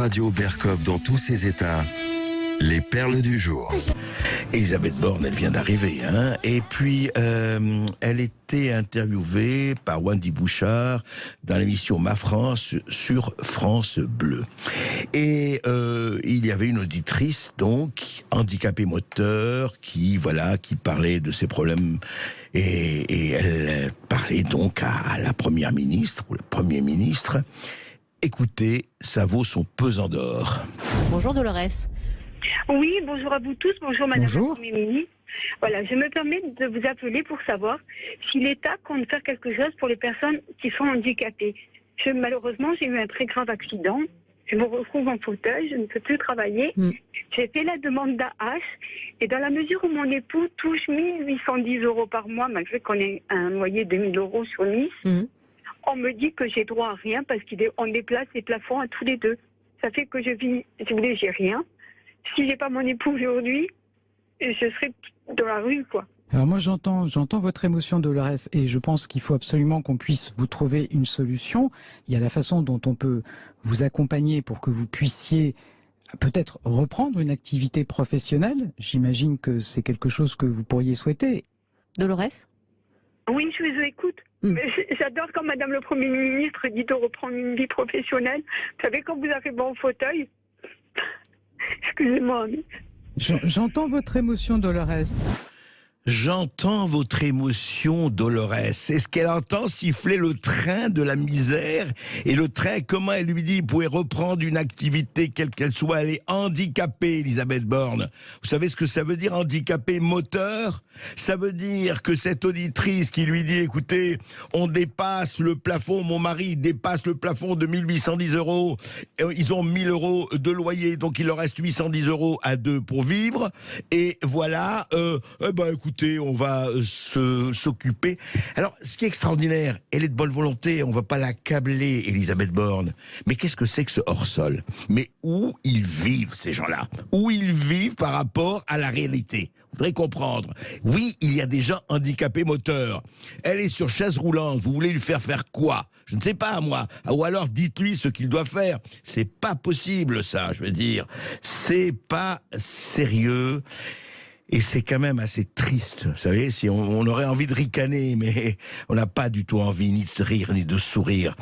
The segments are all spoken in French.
Radio Berkov dans tous ses états. Les perles du jour. Elisabeth Borne, elle vient d'arriver, hein. Et puis elle était interviewée par Wendy Bouchard dans l'émission Ma France sur France Bleu. Et il y avait une auditrice, donc handicapée moteur, qui parlait de ses problèmes. Et elle parlait donc à la première ministre ou le premier ministre. Écoutez, ça vaut son pesant d'or. Bonjour Dolores. Oui, bonjour à vous tous, bonjour Madame Bonjour. la Première ministre. Voilà, je me permets de vous appeler pour savoir si l'État compte faire quelque chose pour les personnes qui sont handicapées. Malheureusement, j'ai eu un très grave accident. Je me retrouve en fauteuil, je ne peux plus travailler. J'ai fait la demande d'AH et dans la mesure où mon époux touche 1810 € par mois, malgré qu'on ait un loyer de 1000 € sur Nice, on me dit que j'ai droit à rien parce qu'on déplace les plafonds à tous les deux. Ça fait que je vis, si vous voulez, j'ai rien. Si j'ai pas mon époux aujourd'hui, je serai dans la rue, quoi. Alors moi j'entends votre émotion, Dolores, et je pense qu'il faut absolument qu'on puisse vous trouver une solution. Il y a la façon dont on peut vous accompagner pour que vous puissiez peut-être reprendre une activité professionnelle. J'imagine que c'est quelque chose que vous pourriez souhaiter. Dolores? Oui, je vous écoute. Mais j'adore quand Madame le Premier ministre dit de reprendre une vie professionnelle. Vous savez, quand vous arrivez en fauteuil, excusez-moi. J'entends votre émotion, Dolores. J'entends votre émotion, Dolores. Est-ce qu'elle entend siffler le train de la misère? Et le train, comment elle lui dit, vous pouvez reprendre une activité, quelle qu'elle soit, elle est handicapée, Elisabeth Borne. Vous savez ce que ça veut dire, handicapé moteur? Ça veut dire que cette auditrice qui lui dit, écoutez, on dépasse le plafond, mon mari dépasse le plafond de 1810 €, ils ont 1000 € de loyer, donc il leur reste 810 € à deux pour vivre, et voilà, écoutez, on va s'occuper. Alors, ce qui est extraordinaire, elle est de bonne volonté, on ne va pas l'accabler, Elisabeth Borne. Mais qu'est-ce que c'est que ce hors-sol? Mais où ils vivent, ces gens-là? Où ils vivent par rapport à la réalité? Vous voudrez comprendre. Oui, il y a des gens handicapés moteurs. Elle est sur chaise roulante, vous voulez lui faire quoi? Je ne sais pas, moi. Ou alors, dites-lui ce qu'il doit faire. C'est pas possible, ça, je veux dire. C'est pas sérieux. Et c'est quand même assez triste, vous savez, si on aurait envie de ricaner, mais on n'a pas du tout envie ni de rire ni de sourire.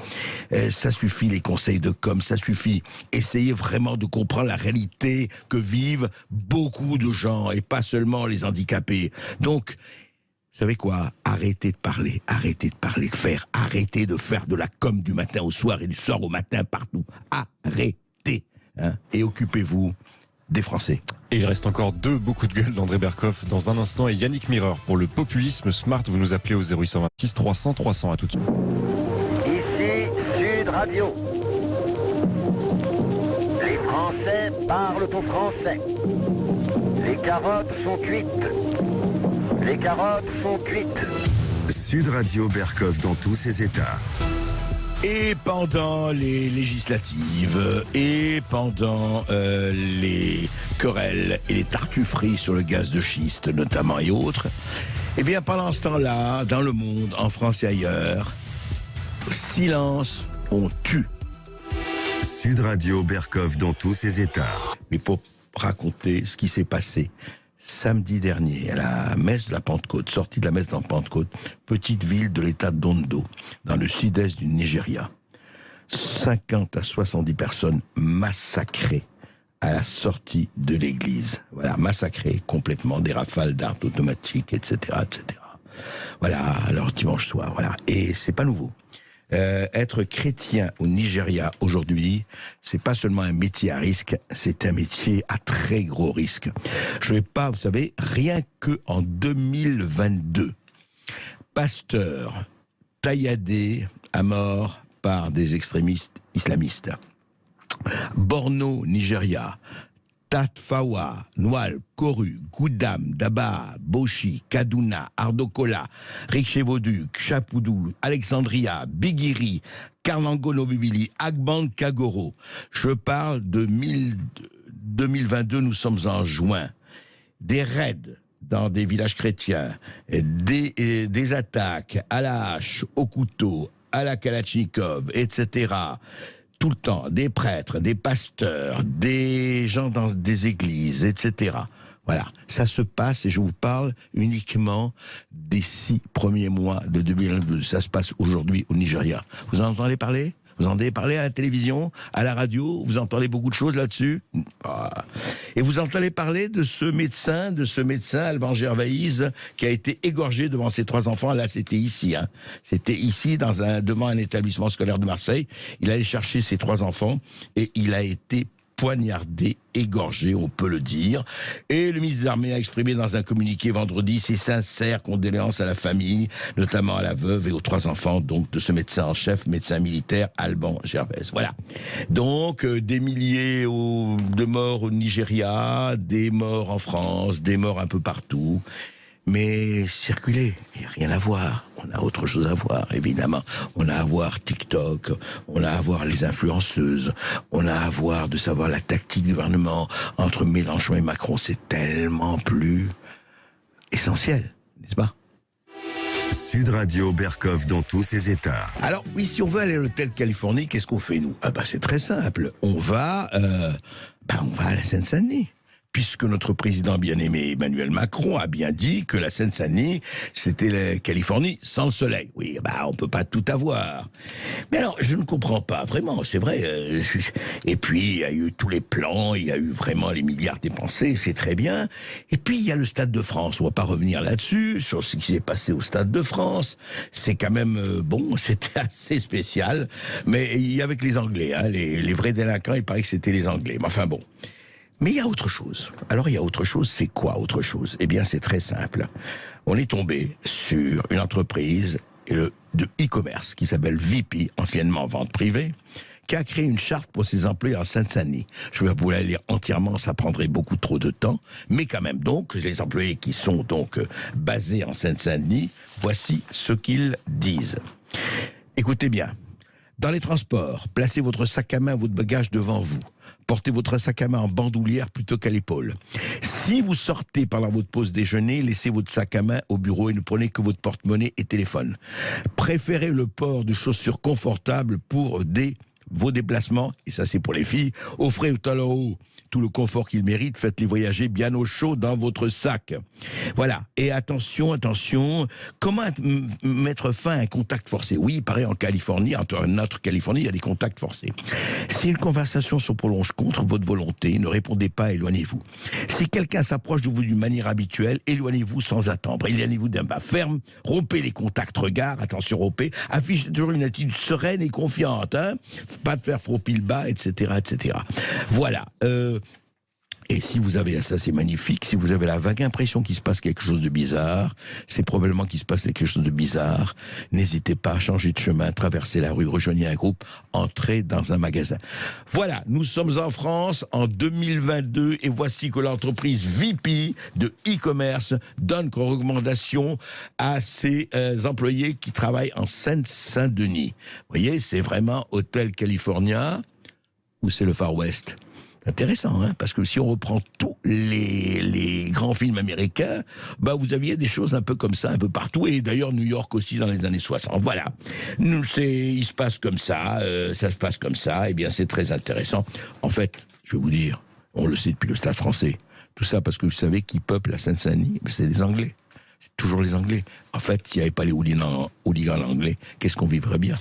Ça suffit les conseils de com, ça suffit. Essayez vraiment de comprendre la réalité que vivent beaucoup de gens, et pas seulement les handicapés. Donc, vous savez quoi? Arrêtez de parler de faire, arrêtez de faire de la com du matin au soir et du soir au matin partout. Arrêtez, hein, et occupez-vous des Français. Et il reste encore beaucoup de gueule d'André Berkov dans un instant, et Yannick Mireur pour le populisme smart. Vous nous appelez au 0826 300 300. À tout de suite. Ici Sud Radio. Les Français parlent au français. Les carottes sont cuites. Les carottes sont cuites. Sud Radio Berkov dans tous ses états. Et pendant les législatives, et pendant les querelles et les tartufferies sur le gaz de schiste notamment et autres, eh bien pendant ce temps-là, dans le monde, en France et ailleurs, silence, on tue. Sud Radio Berkov dans tous ses états. Mais pour raconter ce qui s'est passé samedi dernier, à la messe de la Pentecôte, sortie de la messe de la Pentecôte, petite ville de l'état d'Ondo, dans le sud-est du Nigeria. 50 à 70 personnes massacrées à la sortie de l'église. Voilà, massacrées complètement, des rafales d'armes automatiques, etc., etc. Voilà, alors dimanche soir, voilà. Et c'est pas nouveau. Être chrétien au Nigeria aujourd'hui, c'est pas seulement un métier à risque, c'est un métier à très gros risque. Je vais pas, vous savez, rien que en 2022, pasteur tailladé à mort par des extrémistes islamistes. Borno, Nigeria. Tatfawa, Noual, Koru, Goudam, Daba, Boshi, Kaduna, Ardokola, Richevoduk, Chapoudou, Alexandria, Bigiri, Karlangono Bibili, Agban Kagoro. Je parle de 2022, nous sommes en juin. Des raids dans des villages chrétiens, des attaques à la hache, au couteau, à la Kalachnikov, etc. tout le temps, des prêtres, des pasteurs, des gens dans des églises, etc. Voilà, ça se passe et je vous parle uniquement des 6 premiers mois de 2022. Ça se passe aujourd'hui au Nigeria. Vous en entendez parler ? Vous en avez parlé à la télévision, à la radio, vous entendez beaucoup de choses là-dessus. Et vous entendez parler de ce médecin Alban Gervaïs, qui a été égorgé devant ses 3 enfants. Là, c'était ici. C'était ici, devant un établissement scolaire de Marseille. Il allait chercher ses 3 enfants et il a été poignardé, égorgé, on peut le dire. Et le ministre des Armées a exprimé dans un communiqué vendredi ses sincères condoléances à la famille, notamment à la veuve et aux 3 enfants donc de ce médecin en chef, médecin militaire, Alban Gervaïs. Voilà. Donc, des milliers de morts au Nigeria, des morts en France, des morts un peu partout. Mais circuler, il n'y a rien à voir. On a autre chose à voir, évidemment. On a à voir TikTok, on a à voir les influenceuses, on a à voir de savoir la tactique du gouvernement entre Mélenchon et Macron. C'est tellement plus essentiel, n'est-ce pas ? Sud Radio Berkoff dans tous ses états. Alors, oui, si on veut aller à l'hôtel Californie, qu'est-ce qu'on fait, nous ? C'est très simple. On va à la Seine-Saint-Denis. Puisque notre président bien-aimé Emmanuel Macron a bien dit que la Seine-Saint-Denis, c'était la Californie sans le soleil. Oui, on peut pas tout avoir. Mais alors, je ne comprends pas, vraiment, c'est vrai. Et puis, il y a eu tous les plans, il y a eu vraiment les milliards dépensés, c'est très bien. Et puis, il y a le Stade de France. On va pas revenir là-dessus, sur ce qui s'est passé au Stade de France. C'est quand même, c'était assez spécial. Mais avec les Anglais, les vrais délinquants, il paraît que c'était les Anglais. Mais enfin bon. Mais il y a autre chose. Alors il y a autre chose, c'est quoi autre chose ? Eh bien c'est très simple. On est tombé sur une entreprise de e-commerce qui s'appelle VP, anciennement vente privée, qui a créé une charte pour ses employés en Seine-Saint-Denis. Je vais vous la lire entièrement, ça prendrait beaucoup trop de temps, mais quand même donc, les employés qui sont donc basés en Seine-Saint-Denis, voici ce qu'ils disent. Écoutez bien. Dans les transports, placez votre sac à main, votre bagage devant vous. Portez votre sac à main en bandoulière plutôt qu'à l'épaule. Si vous sortez pendant votre pause déjeuner, laissez votre sac à main au bureau et ne prenez que votre porte-monnaie et téléphone. Préférez le port de chaussures confortables pour vos déplacements, et ça c'est pour les filles. Offrez au talon haut tout le confort qu'ils méritent, faites-les voyager bien au chaud dans votre sac. Voilà, et attention, comment mettre fin à un contact forcé ? Oui, il paraît en Californie, entre notre Californie, il y a des contacts forcés. Si une conversation se prolonge contre votre volonté, ne répondez pas, éloignez-vous. Si quelqu'un s'approche de vous d'une manière habituelle, éloignez-vous sans attendre. Éloignez-vous d'un pas ferme, rompez les contacts regards, attention rompez, affichez toujours une attitude sereine et confiante, pas de faire faux pile bas, etc., etc. Voilà. Et si vous avez, ça c'est magnifique, si vous avez la vague impression qu'il se passe quelque chose de bizarre, c'est probablement qu'il se passe quelque chose de bizarre. N'hésitez pas à changer de chemin, traverser la rue, rejoignez un groupe, entrez dans un magasin. Voilà, nous sommes en France en 2022 et voici que l'entreprise VP de e-commerce donne comme recommandation à ses employés qui travaillent en Seine-Saint-Denis. Vous voyez, c'est vraiment Hôtel California ou c'est le Far West ? Intéressant, parce que si on reprend tous les grands films américains, vous aviez des choses un peu comme ça, un peu partout, et d'ailleurs New York aussi dans les années 60. Voilà, il se passe comme ça, ça se passe comme ça, et bien c'est très intéressant. En fait, je vais vous dire, on le sait depuis le Stade français, tout ça parce que vous savez qui peuple la Seine-Saint-Denis ? C'est les Anglais, c'est toujours les Anglais. En fait, s'il n'y avait pas les hooligans anglais, qu'est-ce qu'on vivrait bien ?